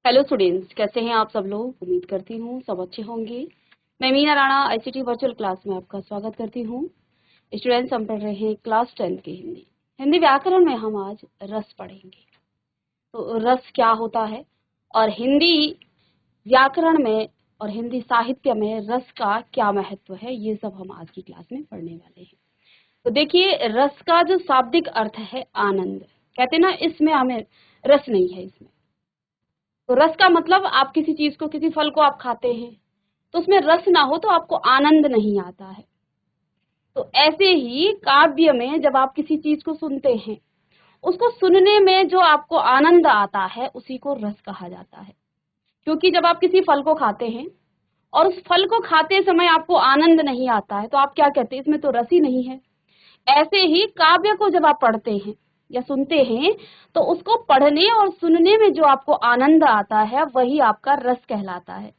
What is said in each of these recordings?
Hello students, कैसे हैं आप सब लोग। उम्मीद करती हूँ सब अच्छे होंगे। मैं Meena Rana ICT virtual class में आपका स्वागत करती हूँ। स्टूडेंट्स, हम पढ़ रहे हैं क्लास 10 की हिंदी व्याकरण में हम आज रस पढ़ेंगे। तो रस क्या होता है और हिंदी व्याकरण में और हिंदी साहित्य में रस का क्या महत्व है, ये सब हम आज की क्लास में पढ़ने वाले हैं। तो देखिए, रस का जो शाब्दिक अर्थ है आनंद। कहते हैं ना, इसमें हमें रस नहीं है। इसमें तो रस का मतलब, आप किसी चीज को, किसी फल को आप खाते हैं तो उसमें रस ना हो तो आपको आनंद नहीं आता है। तो ऐसे ही काव्य में जब आप किसी चीज को सुनते हैं, उसको सुनने में जो आपको आनंद आता है उसी को रस कहा जाता है। क्योंकि जब आप किसी फल को खाते हैं और उस फल को खाते समय आपको आनंद नहीं आता है तो आप क्या कहते हैं, इसमें तो रस ही नहीं है। ऐसे ही काव्य को जब आप पढ़ते हैं या सुनते हैं तो उसको पढ़ने और सुनने में जो आपको आनंद आता है वही आपका रस कहलाता है।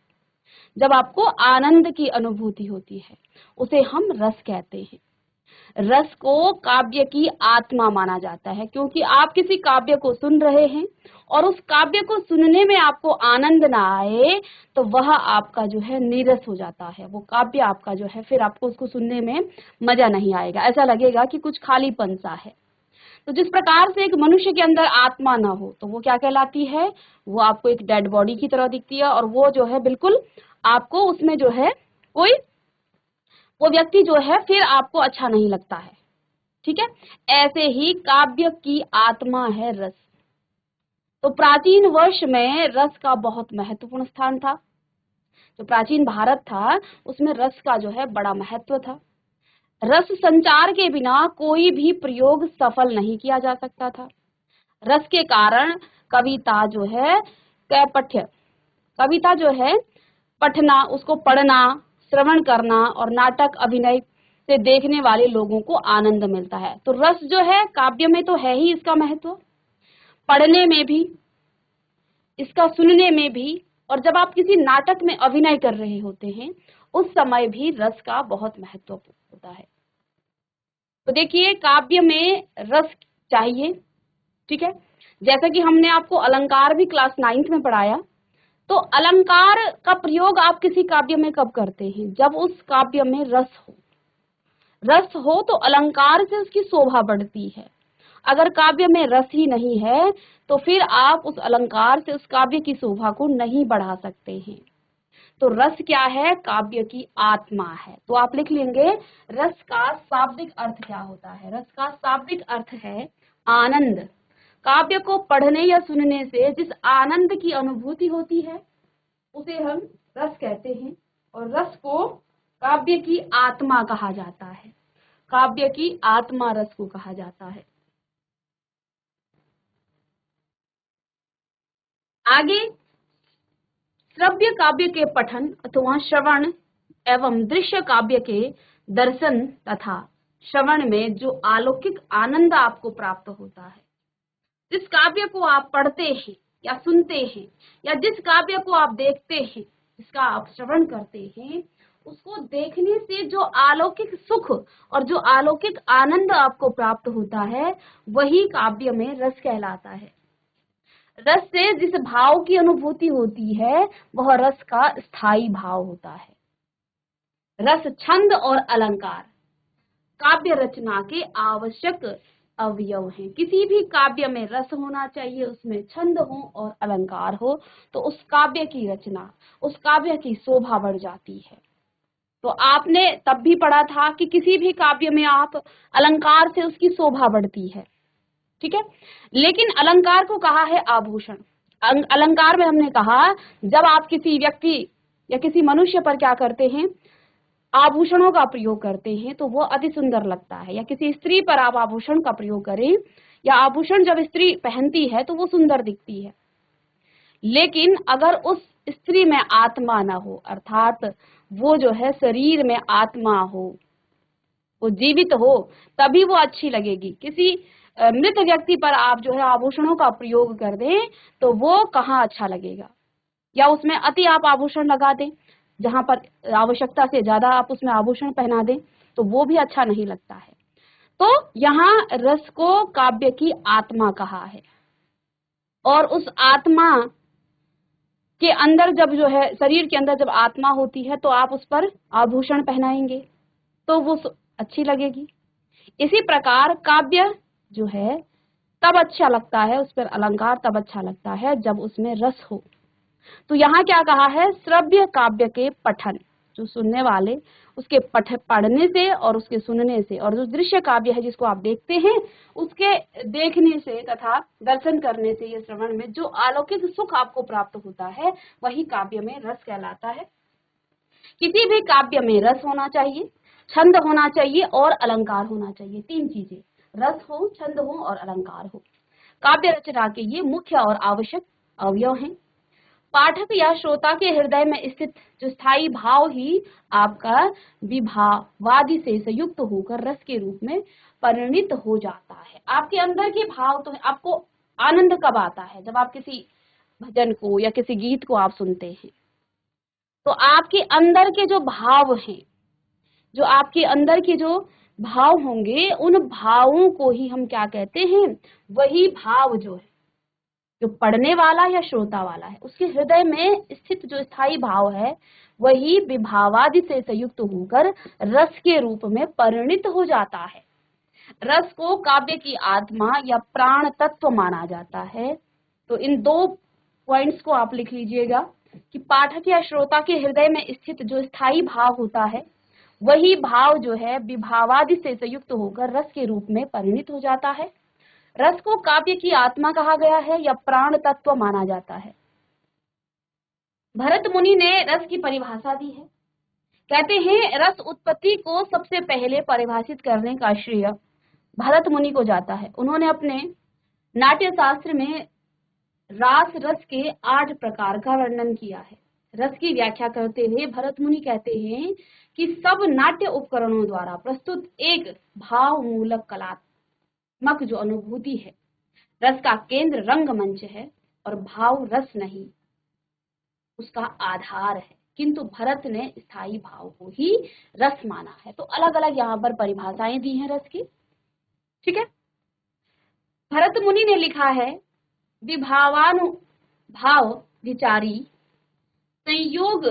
जब आपको आनंद की अनुभूति होती है उसे हम रस कहते हैं। रस को काव्य की आत्मा माना जाता है, क्योंकि आप किसी काव्य को सुन रहे हैं और उस काव्य को सुनने में आपको आनंद ना आए तो वह आपका जो है नीरस हो जाता है। वो काव्य आपका जो है, फिर आपको उसको सुनने में मजा नहीं आएगा, ऐसा लगेगा कि कुछ खालीपन सा है। तो जिस प्रकार से एक मनुष्य के अंदर आत्मा ना हो तो वो क्या कहलाती है, वो आपको एक डेड बॉडी की तरह दिखती है और वो जो है बिल्कुल आपको उसमें जो है कोई, वो व्यक्ति जो है फिर आपको अच्छा नहीं लगता है। ठीक है, ऐसे ही काव्य की आत्मा है रस। तो प्राचीन वर्ष में रस का बहुत महत्वपूर्ण स्थान था। जो प्राचीन भारत था उसमें रस का जो है बड़ा महत्व था। रस संचार के बिना कोई भी प्रयोग सफल नहीं किया जा सकता था। रस के कारण कविता जो है कैपठ्य, कविता जो है पढ़ना, उसको पढ़ना, श्रवण करना और नाटक अभिनय से देखने वाले लोगों को आनंद मिलता है। तो रस जो है काव्य में तो है ही इसका महत्व, पढ़ने में भी, इसका सुनने में भी, और जब आप किसी नाटक में अभिनय कर रहे होते हैं उस समय भी रस का बहुत महत्व होता है। तो देखिए, काव्य में रस चाहिए। ठीक है, जैसा कि हमने आपको अलंकार भी क्लास 9th में पढ़ाया। तो अलंकार का प्रयोग आप किसी काव्य में कब करते हैं, जब उस काव्य में रस हो। रस हो तो अलंकार से उसकी शोभा बढ़ती है। अगर काव्य में रस ही नहीं है तो फिर आप उस अलंकार से उस काव्य की शोभा को नहीं बढ़ा सकते हैं। तो रस क्या है, काव्य की आत्मा है। तो आप लिख लेंगे, रस का शाब्दिक अर्थ क्या होता है। रस का शाब्दिक अर्थ है आनंद। काव्य को पढ़ने या सुनने से जिस आनंद की अनुभूति होती है उसे हम रस कहते हैं। और रस को काव्य की आत्मा कहा जाता है। काव्य की आत्मा रस को कहा जाता है। आगे, श्रव्य काव्य के पठन अथवा श्रवण एवं दृश्य काव्य के दर्शन तथा श्रवण में जो अलौकिक आनंद आपको प्राप्त होता है, जिस काव्य को आप पढ़ते हैं या सुनते हैं या जिस काव्य को आप देखते हैं, जिसका आप श्रवण करते हैं, उसको देखने से जो अलौकिक सुख और जो अलौकिक आनंद आपको प्राप्त होता है वही काव्य में रस कहलाता है। रस से जिस भाव की अनुभूति होती है वह रस का स्थायी भाव होता है। रस, छंद और अलंकार काव्य रचना के आवश्यक अवयव हैं। किसी भी काव्य में रस होना चाहिए, उसमें छंद हो और अलंकार हो तो उस काव्य की रचना, उस काव्य की शोभा बढ़ जाती है। तो आपने तब भी पढ़ा था कि किसी भी काव्य में आप अलंकार से उसकी शोभा बढ़ती है। ठीक है, लेकिन अलंकार को कहा है आभूषण। अलंकार में हमने कहा, जब आप किसी व्यक्ति या किसी मनुष्य पर क्या करते हैं, आभूषणों का प्रयोग करते हैं तो वो अति सुंदर लगता है। या किसी स्त्री पर आप आभूषण का प्रयोग करें या आभूषण जब स्त्री पहनती है तो वो सुंदर दिखती है। लेकिन अगर उस स्त्री में आत्मा ना हो, अर्थात वो जो है शरीर में आत्मा हो, वो जीवित हो, तभी वो अच्छी लगेगी। किसी मृत व्यक्ति पर आप जो है आभूषणों का प्रयोग कर दें तो वो कहाँ अच्छा लगेगा। या उसमें अति आप आभूषण लगा दें, जहां पर आवश्यकता से ज्यादा आप उसमें आभूषण पहना दें तो वो भी अच्छा नहीं लगता है। तो यहाँ रस को काव्य की आत्मा कहा है और उस आत्मा के अंदर जब जो है, शरीर के अंदर जब आत्मा होती है तो आप उस पर आभूषण पहनाएंगे तो वो अच्छी लगेगी। इसी प्रकार काव्य जो है तब अच्छा लगता है, उस पर अलंकार तब अच्छा लगता है जब उसमें रस हो। तो यहाँ क्या कहा है, श्रव्य काव्य के पठन, जो सुनने वाले उसके पढ़ने से और उसके सुनने से, और जो दृश्य काव्य है जिसको आप देखते हैं उसके देखने से तथा दर्शन करने से, ये श्रवण में जो अलौकिक सुख आपको प्राप्त होता है वही काव्य में रस कहलाता है। किसी भी काव्य में रस होना चाहिए, छंद होना चाहिए और अलंकार होना चाहिए। तीन चीजें, रस हो, छंद हो और अलंकार हो। काव्य रचना के ये मुख्य और आवश्यक अवयव हैं। पाठक या श्रोता के हृदय में स्थित जो स्थायी भाव ही आपका विभावादि से संयुक्त होकर रस के रूप में परिणित हो जाता है। आपके अंदर के भाव तो है। आपको आनंद कब आता है, जब आप किसी भजन को या किसी गीत को आप सुनते हैं तो आपके अंदर के जो भाव हैं, जो आपके अंदर के जो भाव होंगे, उन भावों को ही हम क्या कहते हैं, वही भाव जो है, जो पढ़ने वाला या श्रोता वाला है उसके हृदय में स्थित जो स्थायी भाव है वही विभावादि से संयुक्त होकर रस के रूप में परिणित हो जाता है। रस को काव्य की आत्मा या प्राण तत्व माना जाता है। तो इन दो पॉइंट्स को आप लिख लीजिएगा कि पाठक या श्रोता के हृदय में स्थित जो स्थायी भाव होता है वही भाव जो है विभावादि से संयुक्त होकर रस के रूप में परिणित हो जाता है। रस को काव्य की आत्मा कहा गया है या प्राण तत्व माना जाता है। भरत मुनि ने रस की परिभाषा दी है। कहते हैं रस उत्पत्ति को सबसे पहले परिभाषित करने का श्रेय भरत मुनि को जाता है। उन्होंने अपने नाट्य शास्त्र में रास रस के 8 प्रकार का वर्णन किया है। रस की व्याख्या करते हुए भरत मुनि कहते हैं कि सब नाट्य उपकरणों द्वारा प्रस्तुत एक भाव मूलक कलात्मक जो अनुभूति है, रस का केंद्र रंगमंच है और भाव रस नहीं उसका आधार है, किंतु भरत ने स्थायी भाव को ही रस माना है। तो अलग अलग यहाँ पर परिभाषाएं दी हैं रस की। ठीक है, भरत मुनि ने लिखा है विभावानुभाव विचारी संयोग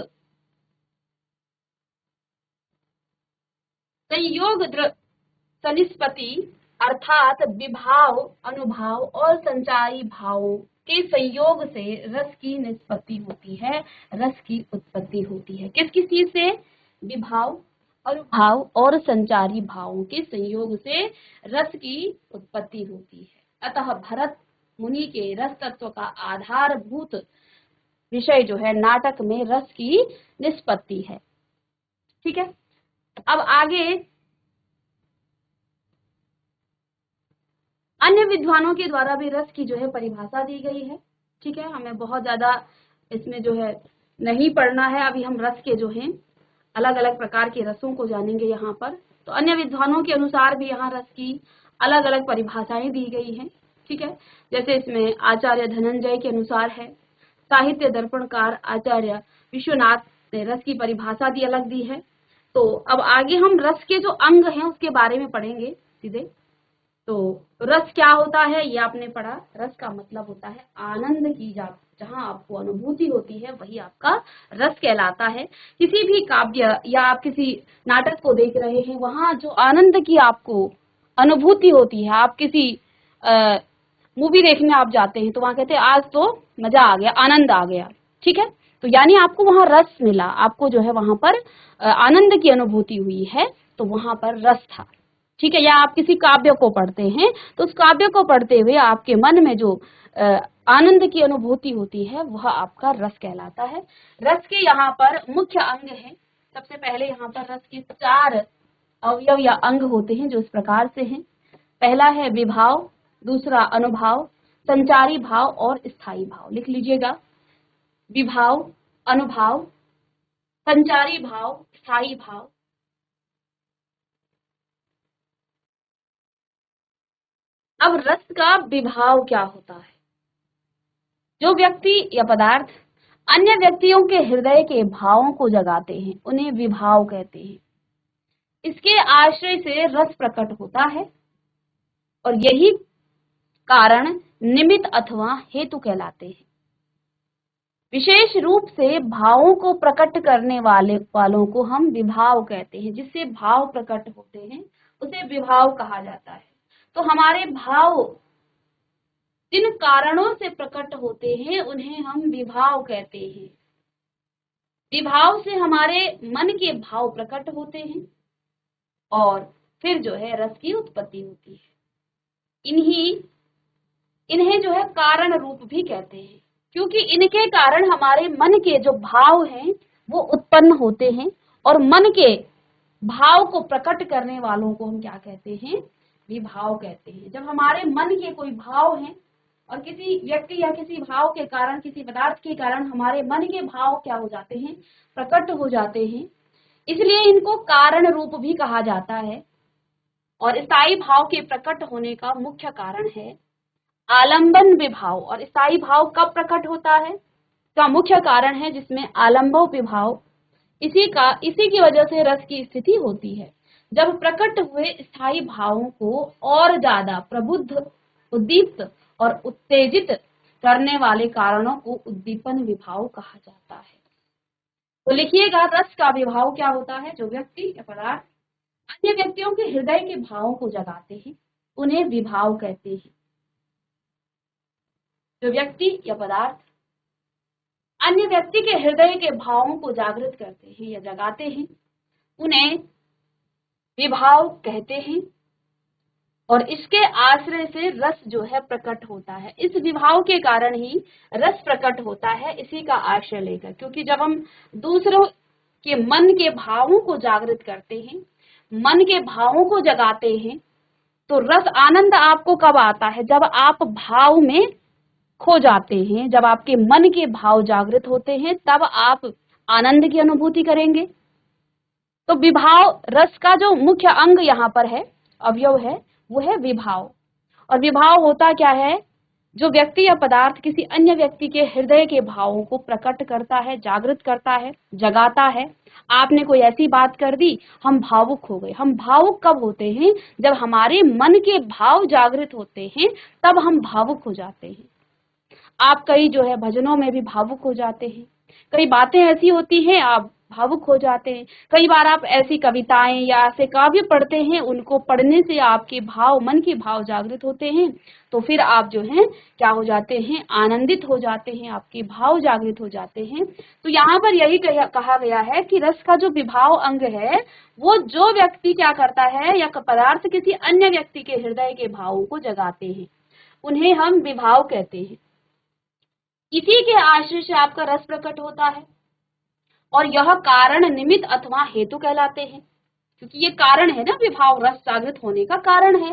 सनिस्पति अर्थात विभाव, अनुभाव और संचारी भावों के संयोग से रस की निष्पत्ति होती है, रस की उत्पत्ति होती है। किस किस चीज से, विभाव, अनुभाव और संचारी भावों के संयोग से रस की उत्पत्ति होती है। अतः भरत मुनि के रस तत्व का आधारभूत विषय जो है नाटक में रस की निष्पत्ति है। ठीक है, अब आगे अन्य विद्वानों के द्वारा भी रस की जो है परिभाषा दी गई है। ठीक है, हमें बहुत ज्यादा इसमें जो है नहीं पढ़ना है। अभी हम रस के जो हैं अलग अलग प्रकार के रसों को जानेंगे यहाँ पर। तो अन्य विद्वानों के अनुसार भी यहाँ रस की अलग अलग परिभाषाएं दी गई हैं। ठीक है, जैसे इसमें आचार्य धनंजय के अनुसार है, साहित्य दर्पणकार आचार्य विश्वनाथ ने रस की परिभाषा दी, अलग दी है। तो अब आगे हम रस के जो अंग हैं उसके बारे में पढ़ेंगे सीधे। तो रस क्या होता है ये आपने पढ़ा। रस का मतलब होता है आनंद की, जहां आपको अनुभूति होती है वही आपका रस कहलाता है। किसी भी काव्य या आप किसी नाटक को देख रहे हैं, वहां जो आनंद की आपको अनुभूति होती है, आप किसी मूवी देखने आप जाते हैं तो वहां कहते हैं आज तो मजा आ गया, आनंद आ गया। ठीक है, तो यानी आपको वहां रस मिला, आपको जो है वहां पर आनंद की अनुभूति हुई है, तो वहां पर रस था। ठीक है, या आप किसी काव्य को पढ़ते हैं तो उस काव्य को पढ़ते हुए आपके मन में जो आनंद की अनुभूति होती है वह आपका रस कहलाता है। रस के यहाँ पर मुख्य अंग है। सबसे पहले यहाँ पर रस के 4 अवयव या अंग होते हैं जो इस प्रकार से हैं। पहला है विभाव, दूसरा अनुभाव, संचारी भाव और स्थायी भाव। लिख लीजिएगा, विभाव, अनुभाव, संचारी भाव, स्थायी भाव। अब रस का विभाव क्या होता है? जो व्यक्ति या पदार्थ अन्य व्यक्तियों के हृदय के भावों को जगाते हैं उन्हें विभाव कहते हैं। इसके आश्रय से रस प्रकट होता है और यही कारण निमित्त अथवा हेतु कहलाते हैं। विशेष रूप से भावों को प्रकट करने वालों को हम विभाव कहते हैं। जिससे भाव प्रकट होते हैं उसे विभाव कहा जाता है। तो हमारे भाव जिन कारणों से प्रकट होते हैं उन्हें हम विभाव कहते हैं। विभाव से हमारे मन के भाव प्रकट होते हैं और फिर जो है रस की उत्पत्ति होती है। इन्हें जो है कारण रूप भी कहते हैं, क्योंकि इनके कारण हमारे मन के जो भाव हैं वो उत्पन्न होते हैं और मन के भाव को प्रकट करने वालों को हम क्या कहते हैं? विभाव कहते हैं। जब हमारे मन के कोई भाव हैं और किसी व्यक्ति या किसी भाव के कारण, किसी पदार्थ के कारण हमारे मन के भाव क्या हो जाते हैं? प्रकट हो जाते हैं, इसलिए इनको कारण रूप भी कहा जाता है। और स्थायी भाव के प्रकट होने का मुख्य कारण है आलंबन विभाव। और स्थायी भाव कब प्रकट होता है? का मुख्य कारण है जिसमें आलंबव विभाव, इसी की वजह से रस की स्थिति होती है। जब प्रकट हुए स्थायी भावों को और ज्यादा प्रबुद्ध, उद्दीप्त और उत्तेजित करने वाले कारणों को उद्दीपन विभाव कहा जाता है। तो लिखिएगा, रस का विभाव क्या होता है? जो व्यक्ति या पदार्थ अन्य व्यक्तियों के हृदय के भावों को जगाते हैं उन्हें विभाव कहते हैं। जो व्यक्ति या पदार्थ अन्य व्यक्ति के हृदय के भावों को जागृत करते हैं या जगाते हैं उन्हें विभाव कहते हैं। और इसके आश्रय से रस जो है प्रकट होता है। इस विभाव के कारण ही रस प्रकट होता है, इसी का आश्रय लेकर। क्योंकि जब हम दूसरों के मन के भावों को जागृत करते हैं, मन के भावों को जगाते हैं, तो रस आनंद आपको कब आता है? जब आप भाव में खो जाते हैं, जब आपके मन के भाव जागृत होते हैं, तब आप आनंद की अनुभूति करेंगे। तो विभाव, रस का जो मुख्य अंग यहाँ पर है, अवयव है, वो है विभाव। और विभाव होता क्या है? जो व्यक्ति या पदार्थ किसी अन्य व्यक्ति के हृदय के भावों को प्रकट करता है, जागृत करता है, जगाता है। आपने कोई ऐसी बात कर दी, हम भावुक हो गए। हम भावुक कब होते हैं? जब हमारे मन के भाव जागृत होते हैं, तब हम भावुक हो जाते हैं। आप कई जो है भजनों में भी भावुक हो जाते हैं, कई बातें ऐसी होती हैं आप भावुक हो जाते हैं। कई बार आप ऐसी कविताएं या ऐसे काव्य पढ़ते हैं, उनको पढ़ने से आपके भाव, मन के भाव जागृत होते हैं, तो फिर आप जो हैं क्या हो जाते हैं? आनंदित हो जाते हैं, आपके भाव जागृत हो जाते हैं। तो यहाँ पर यही कहा गया है कि रस का जो विभाव अंग है, वो जो व्यक्ति क्या करता है या पदार्थ किसी अन्य व्यक्ति के हृदय के भावों को जगाते हैं, उन्हें हम विभाव कहते हैं। इसी के आश्रय से आपका रस प्रकट होता है और यह कारण निमित्त अथवा हेतु कहलाते हैं। क्योंकि ये कारण है ना, विभाव रस जागृत होने का कारण है।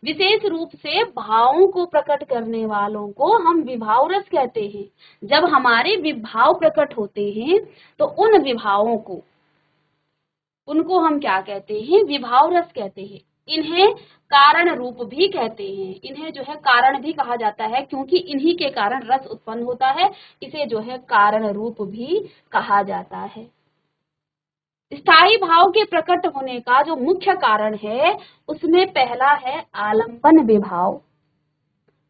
विशेष रूप से भावों को प्रकट करने वालों को हम विभाव रस कहते हैं। जब हमारे विभाव प्रकट होते हैं तो उन विभावों को, उनको हम क्या कहते हैं? विभाव रस कहते हैं। इन्हें कारण रूप भी कहते हैं। इन्हें जो है कारण भी कहा जाता है, क्योंकि इन्हीं के कारण रस उत्पन्न होता है। इसे जो है कारण रूप भी कहा जाता है। स्थायी भाव के प्रकट होने का जो मुख्य कारण है, उसमें पहला है आलंबन विभाव,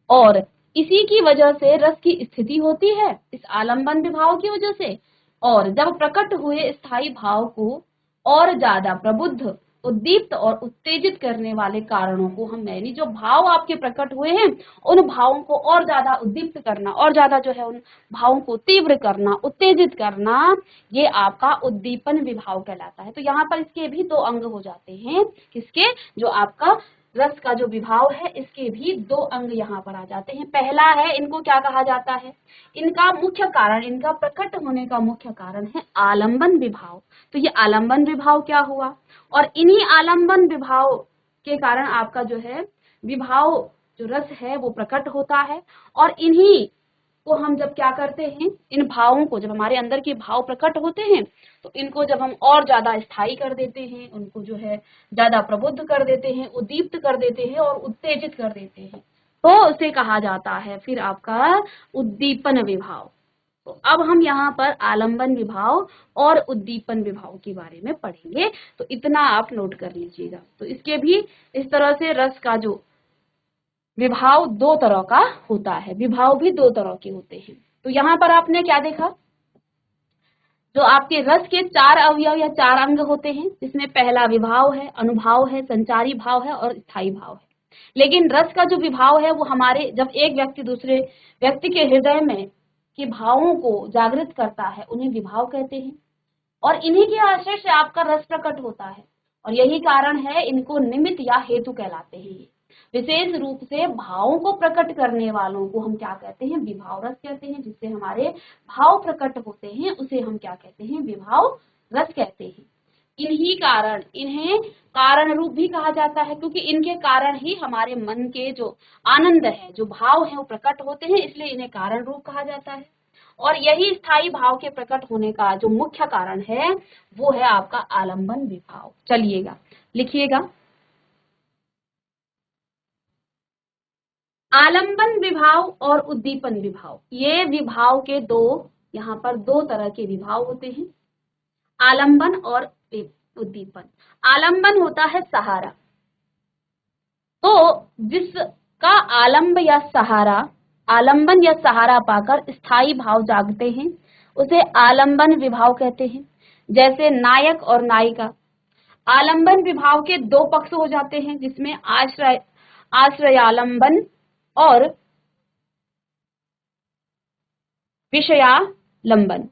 और इसी की वजह से रस की स्थिति होती है, इस आलंबन विभाव की वजह से। और जब प्रकट हुए स्थायी भाव को और ज्यादा प्रबुद्ध, उद्दीप्त और उत्तेजित करने वाले कारणों को हम, यानी जो भाव आपके प्रकट हुए हैं उन भावों को और ज्यादा उद्दीप्त करना, और ज्यादा जो है उन भावों को तीव्र करना, उत्तेजित करना, ये आपका उद्दीपन विभाव कहलाता है। तो यहाँ पर इसके भी दो अंग हो जाते हैं। किसके? जो आपका रस का जो विभाव है, इसके भी दो अंग यहाँ पर आ जाते हैं। पहला है, इनको क्या कहा जाता है? इनका मुख्य कारण, इनका प्रकट होने का मुख्य कारण है आलंबन विभाव। तो ये आलंबन विभाव क्या हुआ? और इन्हीं आलंबन विभाव के कारण आपका जो है विभाव, जो रस है वो प्रकट होता है। और इन्हीं को हम जब क्या करते हैं, इन भावों को, जब हमारे अंदर के भाव प्रकट होते हैं तो इनको जब हम और ज्यादा स्थायी कर देते हैं, उनको जो है ज्यादा प्रबुद्ध कर देते हैं, उद्दीप्त कर देते हैं और उत्तेजित कर देते हैं, तो उसे कहा जाता है फिर आपका उद्दीपन विभाव। तो अब हम यहाँ पर आलंबन विभाव और उद्दीपन विभाव के बारे में पढ़ेंगे, तो इतना आप नोट कर लीजिएगा। तो इसके भी इस तरह से रस का जो विभाव दो तरह का होता है, विभाव भी दो तरह के होते हैं। तो यहाँ पर आपने क्या देखा, जो आपके रस के 4 अवयव या 4 अंग होते हैं, जिसमें पहला विभाव है, अनुभाव है, संचारी भाव है और स्थायी भाव है। लेकिन रस का जो विभाव है वो हमारे, जब एक व्यक्ति दूसरे व्यक्ति के हृदय में के भावों को जागृत करता है, उन्हें विभाव कहते हैं। और इन्हीं के आश्रय से आपका रस प्रकट होता है, और यही कारण है इनको निमित्त या हेतु कहलाते हैं। ये विशेष रूप से भावों को प्रकट करने वालों को हम क्या कहते हैं, विभाव रस कहते हैं। जिससे हमारे भाव प्रकट होते हैं उसे हम क्या कहते हैं, विभाव रस कहते हैं। इन्हीं कारण इन्हें कारण रूप भी कहा जाता है, क्योंकि इनके कारण ही हमारे मन के जो आनंद है, जो भाव है वो प्रकट होते हैं, इसलिए इन्हें कारण रूप कहा जाता है। और यही स्थायी भाव के प्रकट होने का जो मुख्य कारण है वो है आपका आलंबन विभाव। चलिएगा लिखिएगा, आलंबन विभाव और उद्दीपन विभाव। ये विभाव के यहाँ पर दो तरह के विभाव होते हैं, आलंबन और उद्दीपन। आलंबन होता है सहारा, तो जिसका आलंबन या सहारा पाकर स्थायी भाव जागते हैं उसे आलंबन विभाव कहते हैं। जैसे नायक और नायिका। आलंबन विभाव के 2 पक्ष हो जाते हैं, जिसमें आश्रयालंबन और विषयालंबन।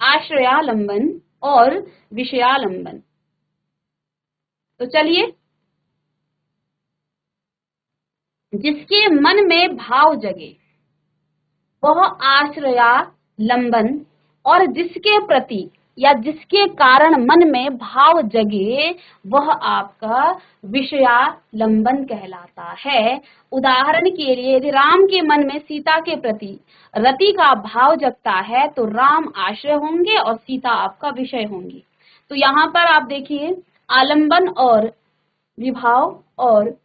आश्रयालंबन और विषयालंबन। तो चलिए, जिसके मन में भाव जगे वह आश्रयालंबन, और जिसके प्रति या जिसके कारण मन में भाव जगे वह आपका विषयालंबन कहलाता है। उदाहरण के लिए, यदि राम के मन में सीता के प्रति रति का भाव जगता है तो राम आश्रय होंगे और सीता आपका विषय होंगी। तो यहाँ पर आप देखिए, आलंबन और विभाव और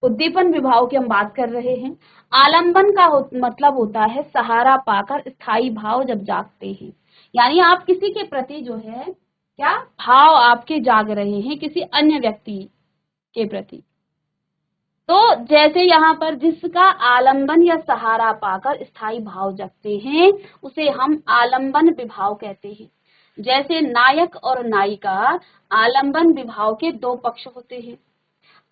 उद्दीपन विभाव की हम बात कर रहे हैं। आलंबन का मतलब होता है सहारा पाकर स्थायी भाव जब जागते हैं, यानी आप किसी के प्रति जो है क्या भाव आपके जाग रहे हैं, किसी अन्य व्यक्ति के प्रति। तो जैसे यहाँ पर जिसका आलंबन या सहारा पाकर स्थायी भाव जगते हैं उसे हम आलंबन विभाव कहते हैं। जैसे नायक और नायिका, आलंबन विभाव के 2 पक्ष होते हैं।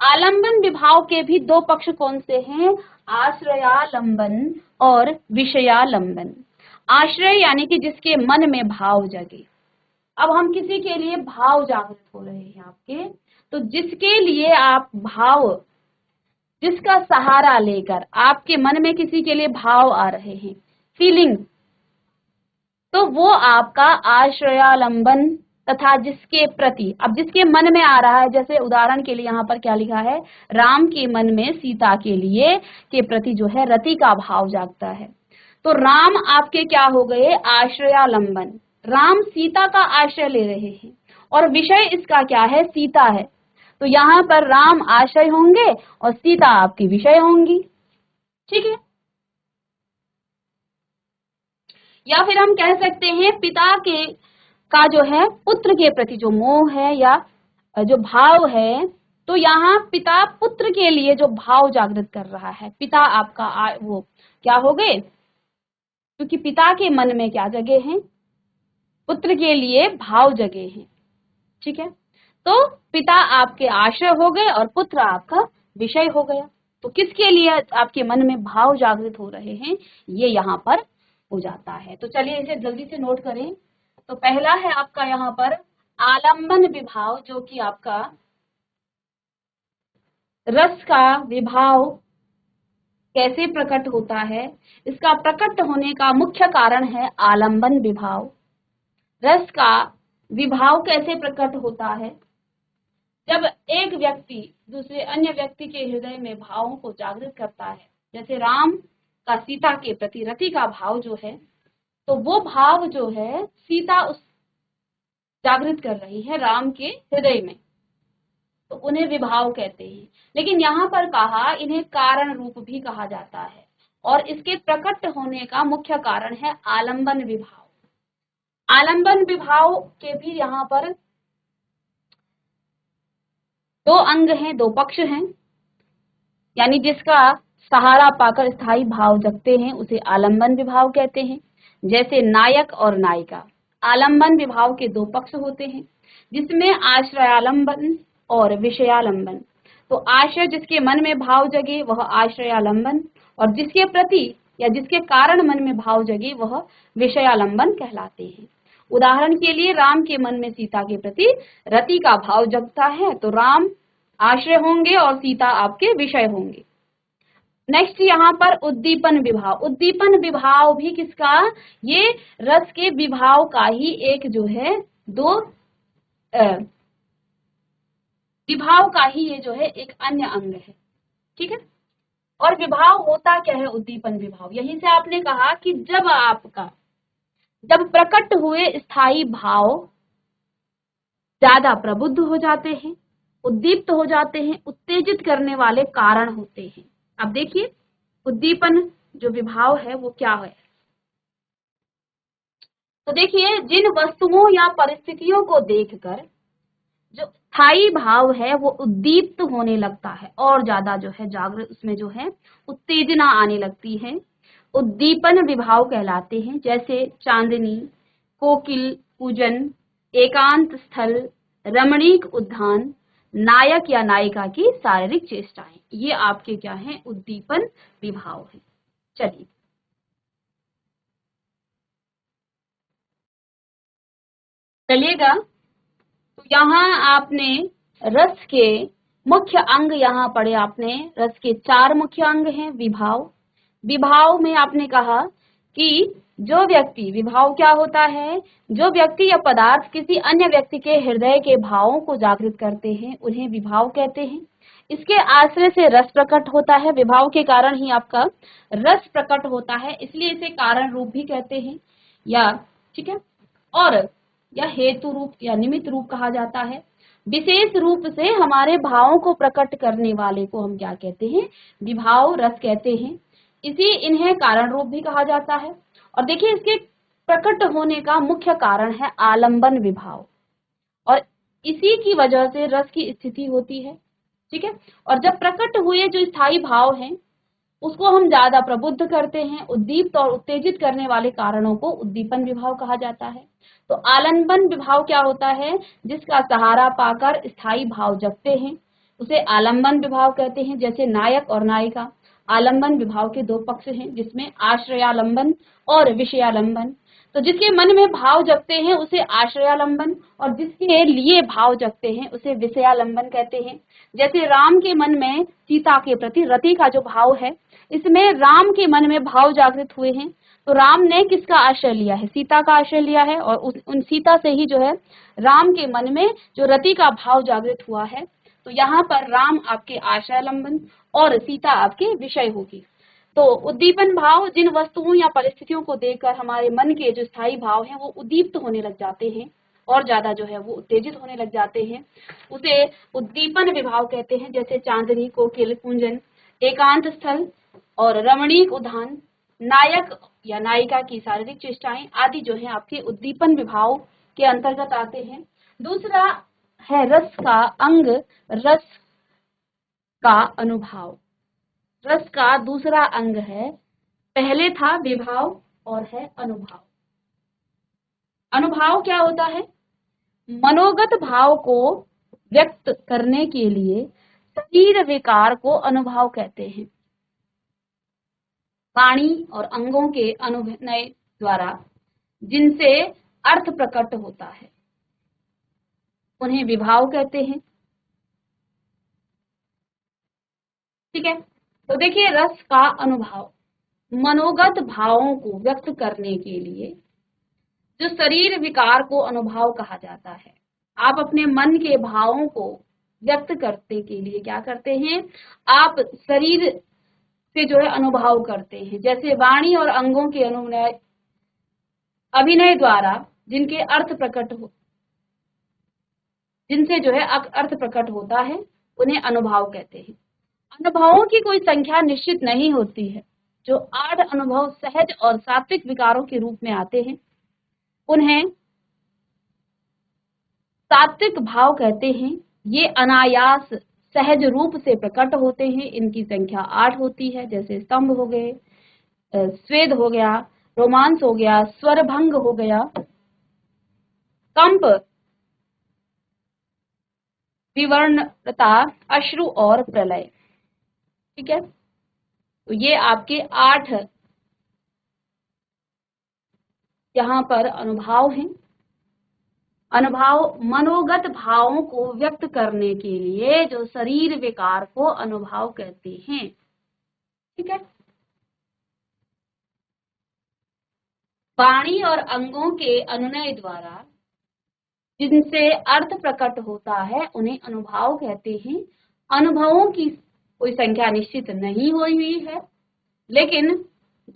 आलंबन विभाव के भी 2 पक्ष कौन से हैं, आश्रयालंबन और विषयालंबन। आश्रय यानी कि जिसके मन में भाव जगे। अब हम किसी के लिए भाव जागृत हो रहे हैं आपके, तो जिसके लिए आप भाव, जिसका सहारा लेकर आपके मन में किसी के लिए भाव आ रहे हैं, फीलिंग, तो वो आपका आश्रयालंबन। तथा जिसके प्रति, अब जिसके मन में आ रहा है, जैसे उदाहरण के लिए यहाँ पर क्या लिखा है, राम के मन में सीता के प्रति जो है रति का भाव जागता है, तो राम आपके क्या हो गए, आश्रयालंबन। राम सीता का आश्रय ले रहे हैं और विषय इसका क्या है, सीता है। तो यहाँ पर राम आश्रय होंगे और सीता आपकी विषय होंगी। ठीक है। या फिर हम कह सकते हैं पिता का जो है पुत्र के प्रति जो मोह है या जो भाव है, तो यहाँ पिता पुत्र के लिए जो भाव जागृत कर रहा है, पिता आपका वो क्या हो गए, क्योंकि पिता के मन में क्या जगे हैं, पुत्र के लिए भाव जगे हैं। ठीक है, तो पिता आपके आश्रय हो गए और पुत्र आपका विषय हो गया। तो किसके लिए आपके मन में भाव जागृत हो रहे हैं, ये यहाँ पर हो जाता है। तो चलिए इसे जल्दी से नोट करें। तो पहला है आपका यहाँ पर आलंबन विभाव, जो कि आपका रस का विभाव कैसे प्रकट होता है, इसका प्रकट होने का मुख्य कारण है आलंबन विभाव। रस का विभाव कैसे प्रकट होता है, जब एक व्यक्ति दूसरे अन्य व्यक्ति के हृदय में भावों को जागृत करता है। जैसे राम का सीता के प्रति रति का भाव जो है, तो वो भाव जो है सीता उस जागृत कर रही है राम के हृदय में, तो उन्हें विभाव कहते हैं। लेकिन यहाँ पर कहा इन्हें कारण रूप भी कहा जाता है, और इसके प्रकट होने का मुख्य कारण है आलंबन विभाव। आलंबन विभाव के भी यहाँ पर 2 अंग हैं, 2 पक्ष हैं, यानी जिसका सहारा पाकर स्थायी भाव जगते हैं उसे आलंबन विभाव कहते हैं। जैसे नायक और नायिका। आलंबन विभाव के दो पक्ष होते हैं जिसमें आश्रयालंबन और विषयालंबन। तो आश्रय जिसके मन में भाव जगे वह आश्रयालंबन, और जिसके प्रति या जिसके कारण मन में भाव जगे वह विषयालंबन कहलाते हैं। उदाहरण के लिए राम के मन में सीता के प्रति रति का भाव जगता है तो राम आश्रय होंगे और सीता आपके विषय होंगे। नेक्स्ट यहाँ पर उद्दीपन विभाव। उद्दीपन विभाव भी किसका, ये रस के विभाव का ही एक जो है दो विभाव का ही ये जो है एक अन्य अंग है। ठीक है। और विभाव होता क्या है उद्दीपन विभाव, यहीं से आपने कहा कि जब प्रकट हुए स्थायी भाव ज्यादा प्रबुद्ध हो जाते हैं, उद्दीप्त हो जाते हैं, उत्तेजित करने वाले कारण होते हैं। अब देखिए उद्दीपन जो विभाव है वो क्या है। तो देखिए जिन वस्तुओं या परिस्थितियों को देखकर जो स्थायी भाव है वो उद्दीप्त होने लगता है और ज्यादा जो है जागृत, उसमें जो है उत्तेजना आने लगती है, उद्दीपन विभाव कहलाते हैं। जैसे चांदनी, कोकिल पूजन, एकांत स्थल, रमणीक उद्यान, नायक या नायिका की शारीरिक चेष्टाएं, ये आपके क्या हैं, उद्दीपन विभाव है। चलिए चलिएगा, तो यहाँ आपने रस के मुख्य अंग यहाँ पढ़े आपने। रस के चार मुख्य अंग हैं। विभाव, विभाव में आपने कहा कि जो व्यक्ति, विभाव क्या होता है, जो व्यक्ति या पदार्थ किसी अन्य व्यक्ति के हृदय के भावों को जागृत करते हैं उन्हें विभाव कहते हैं। इसके आश्रय से रस प्रकट होता है। विभाव के कारण ही आपका रस प्रकट होता है, इसलिए इसे कारण रूप भी कहते हैं या ठीक है, और या हेतु रूप या निमित्त रूप कहा जाता है। विशेष रूप से हमारे भावों को प्रकट करने वाले को हम क्या कहते हैं, विभाव रस कहते हैं। इन्हें कारण रूप भी कहा जाता है। और देखिए इसके प्रकट होने का मुख्य कारण है आलंबन विभाव, और इसी की वजह से रस की स्थिति होती है। ठीक है। और जब प्रकट हुए जो स्थायी भाव हैं उसको हम ज्यादा प्रबुद्ध करते हैं, उद्दीप्त और उत्तेजित करने वाले कारणों को उद्दीपन विभाव कहा जाता है। तो आलंबन विभाव क्या होता है, जिसका सहारा पाकर स्थायी भाव जगते हैं उसे आलंबन विभाव कहते हैं। जैसे नायक और नायिका। आलंबन विभाव के दो पक्ष हैं जिसमें आश्रयालंबन और विषयालंबन। तो जिसके मन में भाव जगते हैं उसे आश्रयालंबन, और जिसके लिए भाव जगते हैं उसे विषयालंबन कहते हैं। जैसे राम के मन में सीता के प्रति रति का जो भाव है, इसमें राम के मन में भाव जागृत हुए हैं तो राम ने किसका आश्रय लिया है, सीता का आश्रय लिया है, और उन सीता से ही जो है राम के मन में जो रति का भाव जागृत हुआ है। तो यहाँ पर राम आपके आश्रयालंबन और सीता आपके विषय होगी। तो उद्दीपन भाव जिन वस्तुओं या परिस्थितियों को देखकर हमारे मन के जो स्थायी भाव हैं वो उद्दीप्त होने लग जाते हैं और ज्यादा जो है वो उत्तेजित होने लग जाते हैं, उसे उद्दीपन विभाव कहते हैं। जैसे चांदनी, कोकिल, कुंजन, एकांत स्थल और रमणीक उद्यान, नायक या नायिका की शारीरिक चेष्टाएं आदि जो है आपके उद्दीपन विभाव के अंतर्गत आते हैं। दूसरा है रस का अंग, रस का अनुभाव। रस का दूसरा अंग है, पहले था विभाव और है अनुभाव। अनुभाव क्या होता है, मनोगत भाव को व्यक्त करने के लिए शरीर विकार को अनुभाव कहते हैं। वाणी और अंगों के अनुभव द्वारा जिनसे अर्थ प्रकट होता है उन्हें विभाव कहते हैं। ठीक है। तो देखिए रस का अनुभाव, मनोगत भावों को व्यक्त करने के लिए जो शरीर विकार को अनुभाव कहा जाता है। आप अपने मन के भावों को व्यक्त करने के लिए क्या करते हैं, आप शरीर से जो है अनुभाव करते हैं। जैसे वाणी और अंगों के अभिनय द्वारा जिनके अर्थ प्रकट हो, जिनसे जो है अर्थ प्रकट होता है उन्हें अनुभाव कहते हैं। अनुभवों की कोई संख्या निश्चित नहीं होती है। जो 8 अनुभव सहज और सात्विक विकारों के रूप में आते हैं उन्हें सात्विक भाव कहते हैं। ये अनायास सहज रूप से प्रकट होते हैं। इनकी संख्या 8 होती है, जैसे स्तंभ हो गए, स्वेद हो गया, रोमांस हो गया, स्वरभंग हो गया, कंप, विवर्णता, अश्रु और प्रलय। ठीक है, तो ये आपके 8 यहाँ पर अनुभाव हैं। अनुभाव मनोगत भावों को व्यक्त करने के लिए जो शरीर विकार को अनुभाव कहते हैं। ठीक है, वाणी और अंगों के अनुनय द्वारा जिनसे अर्थ प्रकट होता है उन्हें अनुभाव कहते हैं। अनुभवों की कोई संख्या निश्चित नहीं हुई है, लेकिन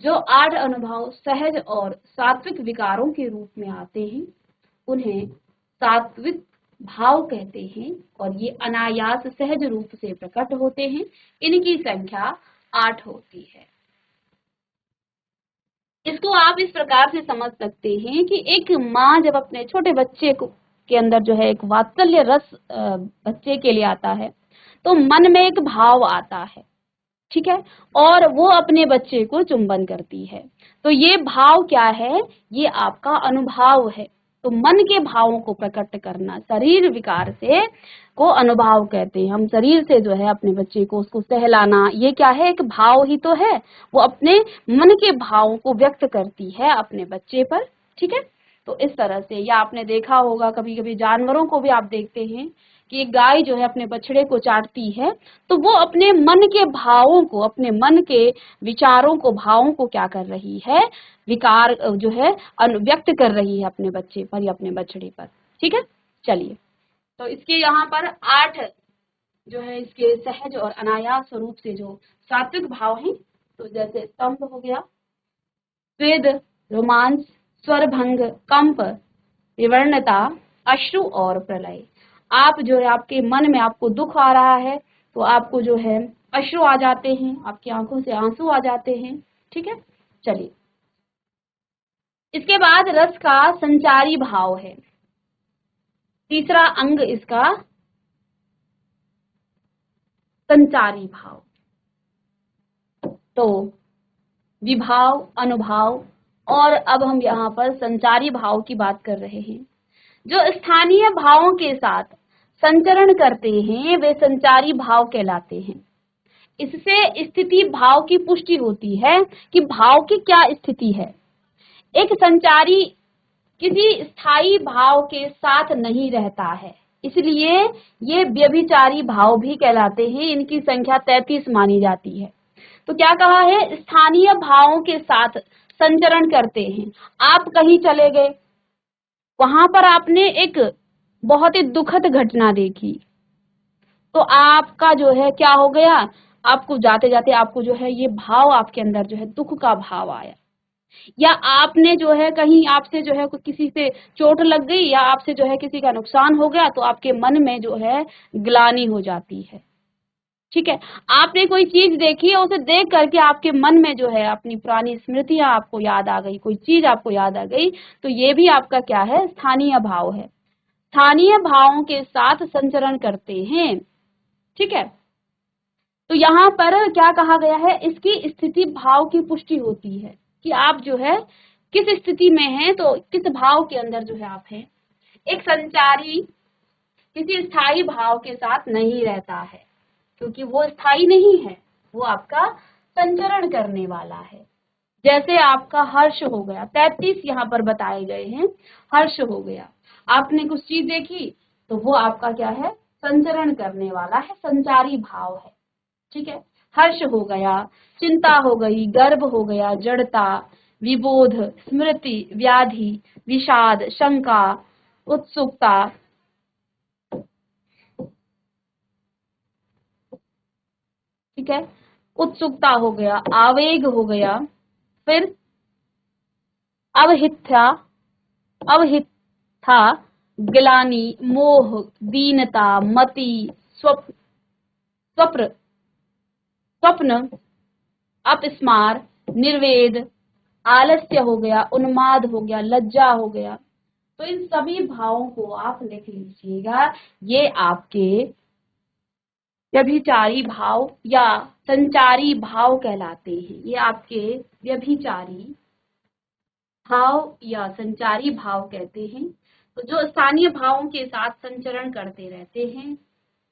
जो 8 अनुभव सहज और सात्विक विकारों के रूप में आते हैं उन्हें सात्विक भाव कहते हैं, और ये अनायास सहज रूप से प्रकट होते हैं। इनकी संख्या 8 होती है। इसको आप इस प्रकार से समझ सकते हैं कि एक माँ जब अपने छोटे बच्चे को के अंदर जो है एक वात्सल्य रस बच्चे के लिए आता है, तो मन में एक भाव आता है। ठीक है, और वो अपने बच्चे को चुंबन करती है। तो ये भाव क्या है? ये आपका अनुभाव है। तो मन के भावों को प्रकट करना, शरीर विकार से को अनुभाव कहते हैं। हम शरीर से जो है अपने बच्चे को उसको सहलाना, ये क्या है? एक भाव ही तो है। वो अपने मन के भावों को व्यक्त करती है अपने बच्चे पर। ठीक है, तो इस तरह से, या आपने देखा होगा कभी कभी जानवरों को भी आप देखते हैं कि एक गाय जो है अपने बछड़े को चाटती है, तो वो अपने मन के भावों को, अपने मन के विचारों को, भावों को क्या कर रही है? विकार जो है व्यक्त कर रही है अपने बच्चे पर या अपने बछड़े पर। ठीक है, चलिए, तो इसके यहाँ पर 8 जो है इसके सहज और अनायास स्वरूप से जो सात्विक भाव हैं, तो जैसे स्तंभ हो गया, स्वेद, रोमांस, स्वरभंग, कंप, विवर्णता, अश्रु और प्रलय। आप जो है आपके मन में आपको दुख आ रहा है तो आपको जो है अश्रु आ जाते हैं, आपकी आंखों से आंसू आ जाते हैं। ठीक है, चलिए, इसके बाद रस का संचारी भाव है। तीसरा अंग इसका संचारी भाव। तो विभाव, अनुभाव, और अब हम यहाँ पर संचारी भाव की बात कर रहे हैं। जो स्थानीय भावों के साथ संचरण करते हैं वे संचारी भाव कहलाते हैं। इससे स्थिति भाव की पुष्टि होती है कि भाव की क्या स्थिति है। एक संचारी किसी स्थायी भाव के साथ नहीं रहता है, इसलिए ये व्यभिचारी भाव भी कहलाते हैं। इनकी संख्या 33 मानी जाती है। तो क्या कहा है? स्थानीय भावों के साथ संचरण करते हैं। आप कहीं चले गए, वहां पर आपने एक बहुत ही दुखद घटना देखी, तो आपका जो है क्या हो गया? आपको जाते जाते आपको जो है ये भाव आपके अंदर जो है दुख का भाव आया। या आपने जो है कहीं आपसे जो है किसी से चोट लग गई, या आपसे जो है किसी का नुकसान हो गया, तो आपके मन में जो है ग्लानि हो जाती है। ठीक है, आपने कोई चीज देखी है, उसे देख करके आपके मन में जो है अपनी पुरानी स्मृतियां आपको याद आ गई, कोई चीज आपको याद आ गई, तो ये भी आपका क्या है? स्थानीय भाव है। स्थानीय भावों के साथ संचरण करते हैं। ठीक है, तो यहाँ पर क्या कहा गया है? इसकी स्थिति भाव की पुष्टि होती है कि आप जो है किस स्थिति में हैं, तो किस भाव के अंदर जो है आप हैं। एक संचारी किसी स्थायी भाव के साथ नहीं रहता है, क्योंकि वो स्थायी नहीं है, वो आपका संचरण करने वाला है। जैसे आपका हर्ष हो गया, 33 यहाँ पर बताए गए हैं। हर्ष हो गया, आपने कुछ चीज देखी, तो वो आपका क्या है? संचरण करने वाला है, संचारी भाव है। ठीक है, हर्ष हो गया, चिंता हो गई, गर्व हो गया, जड़ता, विबोध, स्मृति, व्याधि, विषाद, शंका, उत्सुकता, ठीक है, उत्सुकता हो गया, आवेग हो गया, फिर अवहिथा, अवहिथा, ग्लानि, मोह, दीनता, मति, स्वप्न, स्वप्न, स्वप्न, अपस्मार, निर्वेद, आलस्य हो गया, उन्माद हो गया, लज्जा हो गया। तो इन सभी भावों को आप लिख लीजिएगा। ये आपके व्यभिचारी भाव या संचारी भाव कहलाते हैं। ये आपके व्यभिचारी भाव या संचारी भाव कहते हैं। तो जो स्थानीय भावों के साथ संचरण करते रहते हैं,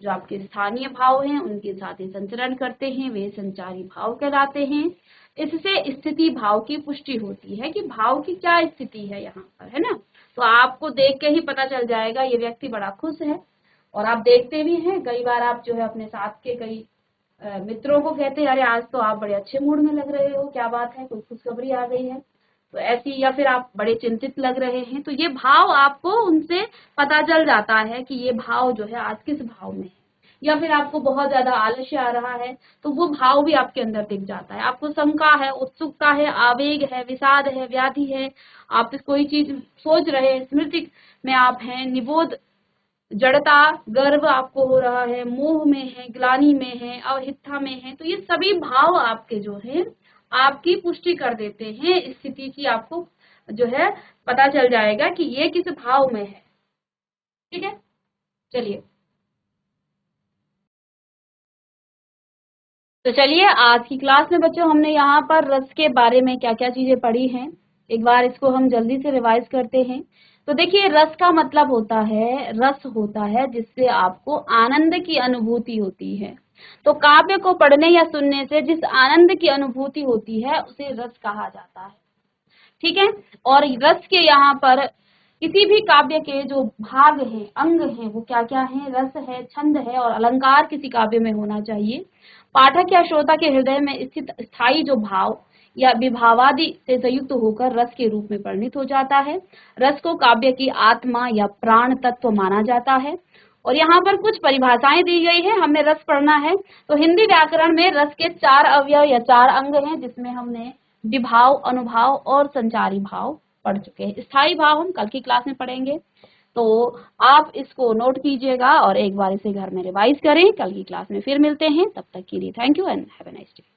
जो आपके स्थानीय भाव हैं उनके साथ ही संचरण करते हैं, वे संचारी भाव कहलाते हैं। इससे स्थिति भाव की पुष्टि होती है कि भाव की क्या स्थिति है यहाँ पर, है ना। तो आपको देख के ही पता चल जाएगा ये व्यक्ति बड़ा खुश है। और आप देखते भी हैं कई बार आप जो है अपने साथ के कई मित्रों को कहते हैं, अरे आज तो आप बड़े अच्छे मूड में लग रहे हो, क्या बात है, कोई खुशखबरी आ गई है। तो ऐसी, या फिर आप बड़े चिंतित लग रहे हैं, तो ये भाव आपको उनसे पता चल जाता है कि ये भाव जो है आज किस भाव में है। या फिर आपको बहुत ज्यादा आलस्य आ रहा है तो वो भाव भी आपके अंदर दिख जाता है। आपको शंका है, उत्सुकता है, आवेग है, विषाद है, व्याधि है, आप कोई चीज सोच रहे हैं, स्मृति में आप हैं, निबोध जड़ता, गर्व आपको हो रहा है, मोह में है, ग्लानि में है, अवहितता में है, तो ये सभी भाव आपके जो है आपकी पुष्टि कर देते हैं स्थिति की। आपको जो है पता चल जाएगा कि ये किस भाव में है। ठीक है, चलिए तो चलिए आज की क्लास में बच्चों हमने यहाँ पर रस के बारे में क्या क्या चीजें पढ़ी हैं, एक बार इसको हम जल्दी से रिवाइज करते हैं। तो देखिए, रस का मतलब होता है, रस होता है जिससे आपको आनंद की अनुभूति होती है। तो काव्य को पढ़ने या सुनने से जिस आनंद की अनुभूति होती है उसे रस कहा जाता है। ठीक है, और रस के यहाँ पर किसी भी काव्य के जो भाग हैं, अंग हैं, वो क्या क्या हैं, रस है, छंद है और अलंकार किसी काव्य में होना चाहिए। पाठक या श्रोता के हृदय में स्थित स्थायी जो भाव या विभावादि से संयुक्त होकर रस के रूप में परिणित हो जाता है। रस को काव्य की आत्मा या प्राण तत्व माना जाता है। और यहाँ पर कुछ परिभाषाएं दी गई है, हमें रस पढ़ना है। तो हिंदी व्याकरण में रस के 4 अवयव या 4 अंग हैं, जिसमें हमने विभाव, अनुभाव और संचारी भाव पढ़ चुके हैं। स्थायी भाव हम कल की क्लास में पढ़ेंगे, तो आप इसको नोट कीजिएगा और एक बार इसे घर में रिवाइज करें। कल की क्लास में फिर मिलते हैं, तब तक के लिए thank you and have a nice day.